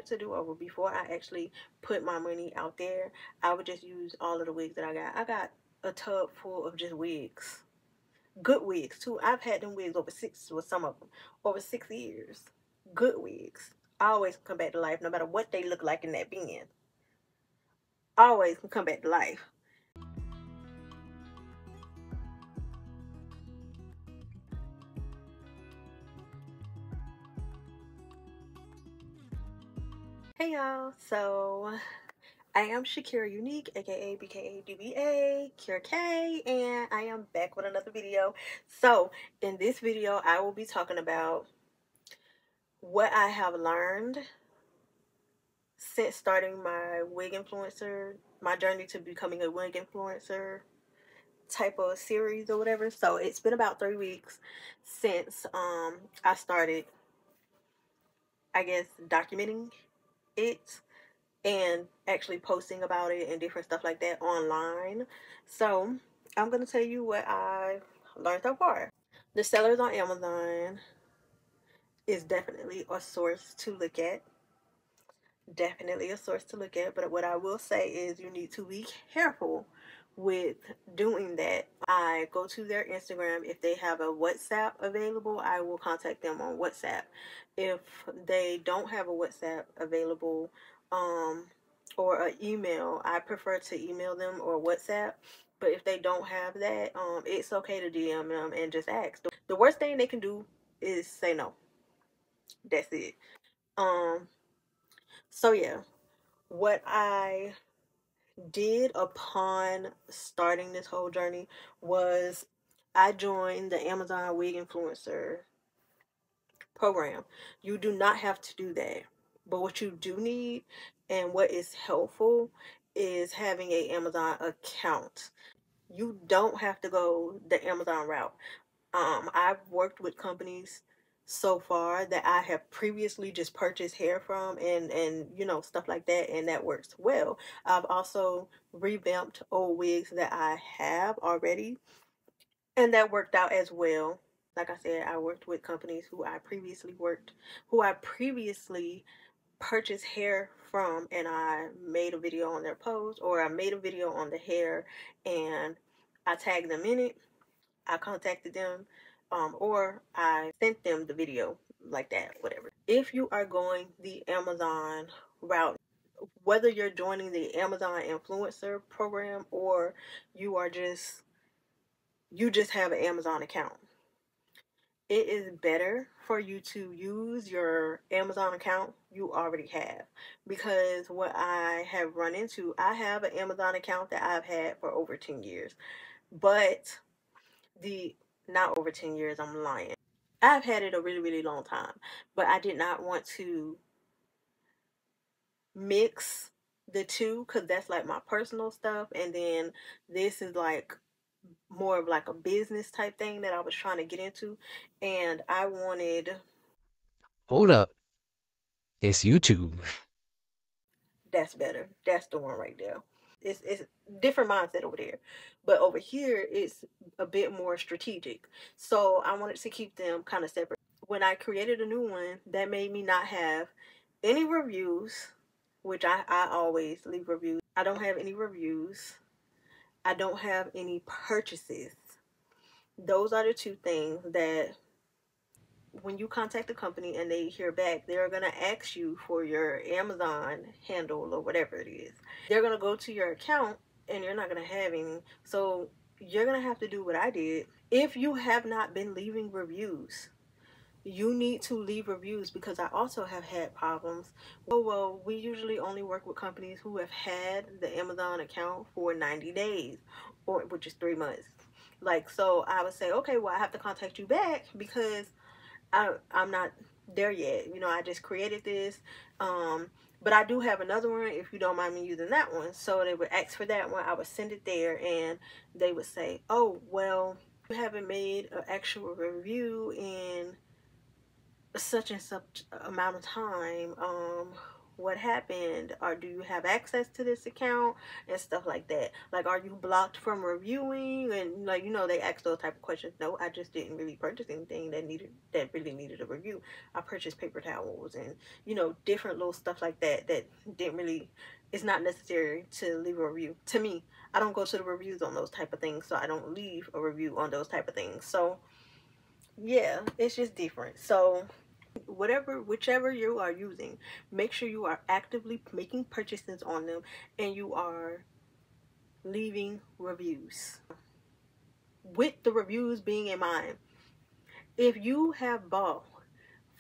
to do over, before I actually put my money out there, I would just use all of the wigs that I got. I got a tub full of just wigs. Good wigs too. I've had them wigs over some of them over 6 years. Good wigs. Always come back to life, no matter what they look like in that bin. Always can come back to life. Hey y'all, so I am Shakira Unique, aka BKA DBA, Kira K, and I am back with another video. So in this video, I will be talking about what I have learned since starting my wig influencer, my journey to becoming a wig influencer type of series or whatever. So it's been about 3 weeks since I started, I guess, documenting it and actually posting about it and different stuff like that online. So I'm going to tell you what I've learned so far. The sellers on Amazon is definitely a source to look at. Definitely a source to look at. But what I will say is you need to be careful with doing that. I go to their Instagram. If they have a WhatsApp available, I will contact them on WhatsApp. If they don't have a WhatsApp available, or an email, I prefer to email them or WhatsApp. But if they don't have that, it's okay to DM them and just ask. The worst thing they can do is say no. That's it. So yeah, what I did upon starting this whole journey was I joined the Amazon Wig Influencer program. You do not have to do that, but what you do need and what is helpful is having a Amazon account. You don't have to go the Amazon route. I've worked with companies so far that I have previously just purchased hair from, and you know, stuff like that, and that works well. I've also revamped old wigs that I have already, and that worked out as well. Like I said, I worked with companies who I previously purchased hair from, and I made a video on their post, or I made a video on the hair and I tagged them in it. I contacted them, or I sent them the video, like that, whatever. If you are going the Amazon route, whether you're joining the Amazon influencer program or you just have an Amazon account, it is better for you to use your Amazon account you already have. Because what I have run into, I have an Amazon account that I've had for over 10 years. But not over 10 years, I'm lying. I've had it a really, really long time. But I did not want to mix the two, because that's like my personal stuff. And then this is like more of like a business type thing that I was trying to get into, and I wanted. Hold up. It's YouTube. That's better. That's the one right there. It's different mindset over there, but over here it's a bit more strategic. So I wanted to keep them kind of separate. When I created a new one, that made me not have any reviews, which I always leave reviews. I don't have any reviews. I don't have any purchases. Those are the two things that when you contact the company and they hear back, they're going to ask you for your Amazon handle or whatever it is. They're going to go to your account and you're not going to have any. So you're going to have to do what I did. If you have not been leaving reviews, you need to leave reviews, because I also have had problems. Well, we usually only work with companies who have had the Amazon account for 90 days, or which is 3 months. Like, so I would say, okay, well, I have to contact you back because I'm not there yet. You know, I just created this. But I do have another one if you don't mind me using that one. So they would ask for that one. I would send it there and they would say, oh, well, you haven't made an actual review in such and such amount of time. what happened, or do you have access to this account, and stuff like that. Like, are you blocked from reviewing? And like, you know, they ask those type of questions. No, I just didn't really purchase anything that really needed a review. I purchased paper towels and, you know, different little stuff like that that didn't really, it's not necessary to leave a review. To me, I don't go to the reviews on those type of things, so I don't leave a review on those type of things. So yeah, it's just different. So whichever you are using, make sure you are actively making purchases on them and you are leaving reviews with the reviews being in mind. If you have bought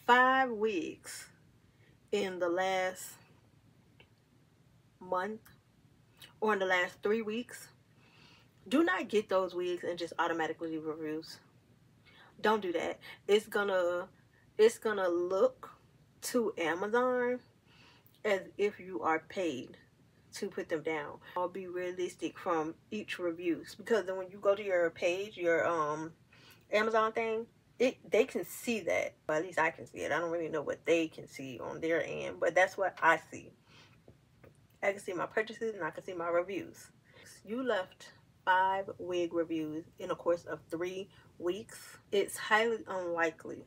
5 wigs in the last month or in the last 3 weeks, do not get those wigs and just automatically leave reviews. Don't do that. It's gonna look to Amazon as if you are paid to put them down. I'll be realistic from each reviews, because then when you go to your page, your Amazon thing, they can see that. Well, at least I can see it. I don't really know what they can see on their end, but that's what I see. I can see my purchases and I can see my reviews. You left 5 wig reviews in a course of 3 weeks. It's highly unlikely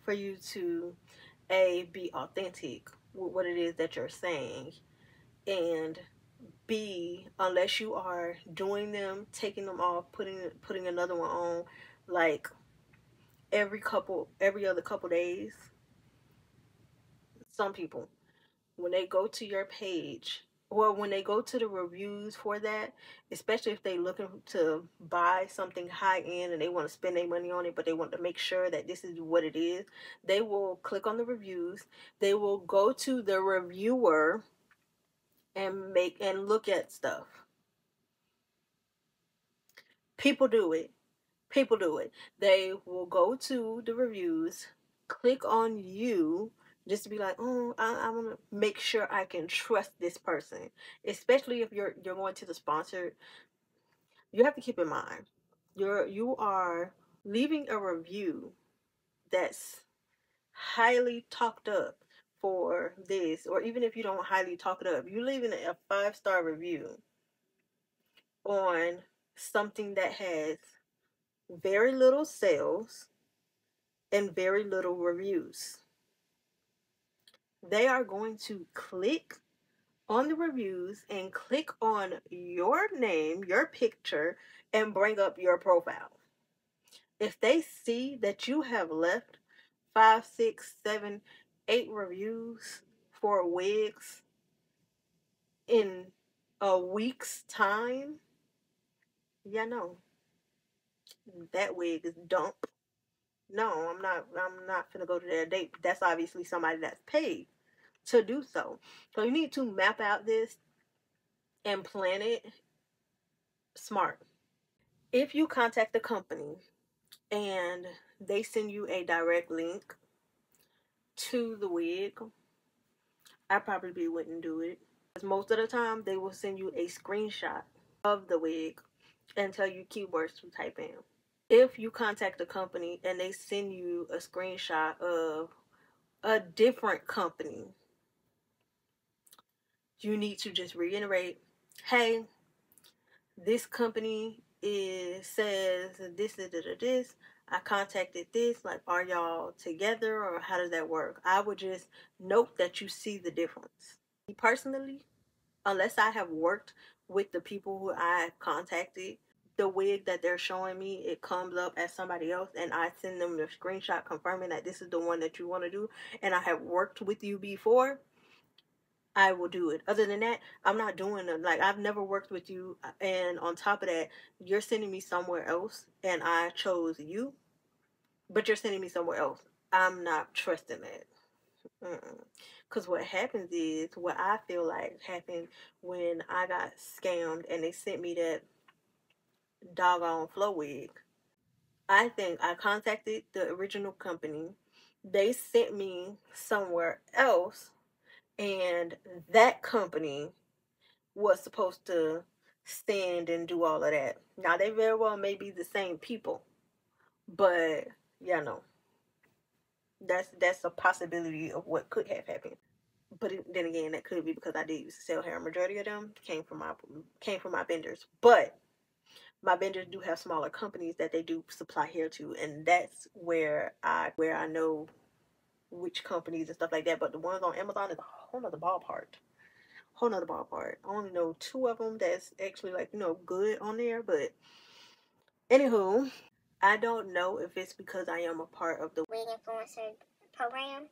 for you to be authentic with what it is that you're saying, and B, unless you are doing them, taking them off, putting another one on, like every other couple days. Some people, when they go to your page or when they go to the reviews for that, especially if they looking to buy something high end and they want to spend their money on it, but they want to make sure that this is what it is, they will click on the reviews. They will go to the reviewer and look at stuff. People do it. People do it. They will go to the reviews, click on you, just to be like, oh, I want to make sure I can trust this person. Especially if you're going to the sponsored, you have to keep in mind, you are leaving a review that's highly talked up for this, or even if you don't highly talk it up, you're leaving a 5-star review on something that has very little sales and very little reviews. They are going to click on the reviews and click on your name, your picture, and bring up your profile. If they see that you have left 5, 6, 7, 8 reviews for wigs in a week's time, yeah, no, that wig is dump. No, I'm not gonna go to their date. That's obviously somebody that's paid to do so. So you need to map out this and plan it smart. If you contact the company and they send you a direct link to the wig, I probably wouldn't do it. Because most of the time they will send you a screenshot of the wig and tell you keywords to type in. If you contact the company and they send you a screenshot of a different company, you need to just reiterate, hey, this company says this. I contacted this. Like, are y'all together or how does that work? I would just note that you see the difference. Me personally, unless I have worked with the people who I contacted, the wig that they're showing me, it comes up as somebody else, and I send them the screenshot confirming that this is the one that you want to do, and I have worked with you before, I will do it. Other than that, I'm not doing it. Like, I've never worked with you, and on top of that, you're sending me somewhere else, and I chose you, but you're sending me somewhere else. I'm not trusting that. Because what happens is, what I feel like happened when I got scammed and they sent me that doggone flow wig. I think I contacted the original company. They sent me somewhere else, and that company was supposed to stand and do all of that. Now, they very well may be the same people, but yeah, no, that's a possibility of what could have happened. But then again, that could be because I did used to sell hair. Majority of them came from my vendors, but my vendors do have smaller companies that they do supply hair to, and that's where I know which companies and stuff like that. But the ones on Amazon is a whole nother ballpark. Whole nother ballpark. I only know two of them that's actually like good on there. But anywho, I don't know if it's because I am a part of the WIG influencer program.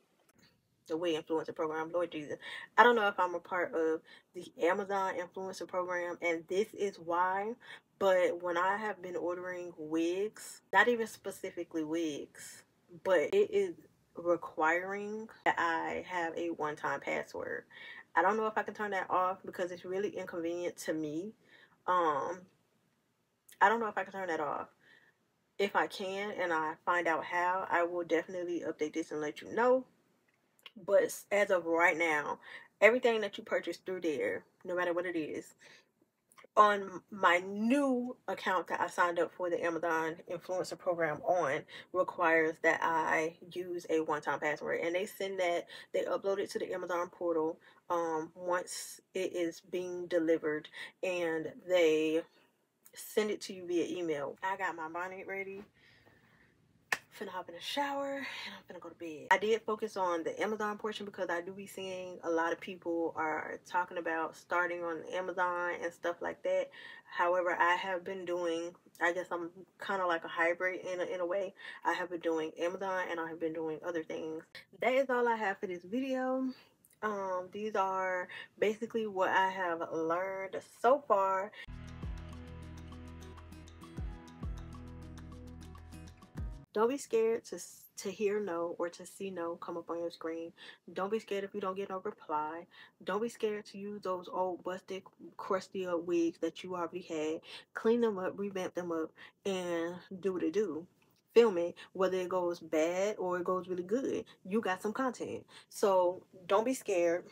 The WIG influencer program, Lord Jesus. I don't know if I'm a part of the Amazon influencer program, and this is why. But when I have been ordering wigs, not even specifically wigs, but it is requiring that I have a one-time password. I don't know if I can turn that off because it's really inconvenient to me. Um, I don't know if I can turn that off. If I can and I find out how, I will definitely update this and let you know. But as of right now, everything that you purchase through there, no matter what it is, on my new account that I signed up for the Amazon influencer program on, requires that I use a one-time password. And they upload it to the Amazon portal once it is being delivered, and they send it to you via email. I got my bonnet ready. Finna hop in the shower and I'm finna go to bed. I did focus on the Amazon portion because I do be seeing a lot of people are talking about starting on Amazon and stuff like that. However, I have been doing, I guess I'm kind of like a hybrid in a way. I have been doing Amazon and I have been doing other things. That is all I have for this video. These are basically what I have learned so far. Don't be scared to hear no or to see no come up on your screen. Don't be scared if you don't get no reply. Don't be scared to use those old busted, crusty up wigs that you already had. Clean them up, revamp them up, and do what it do. Film it, whether it goes bad or it goes really good. You got some content. So don't be scared.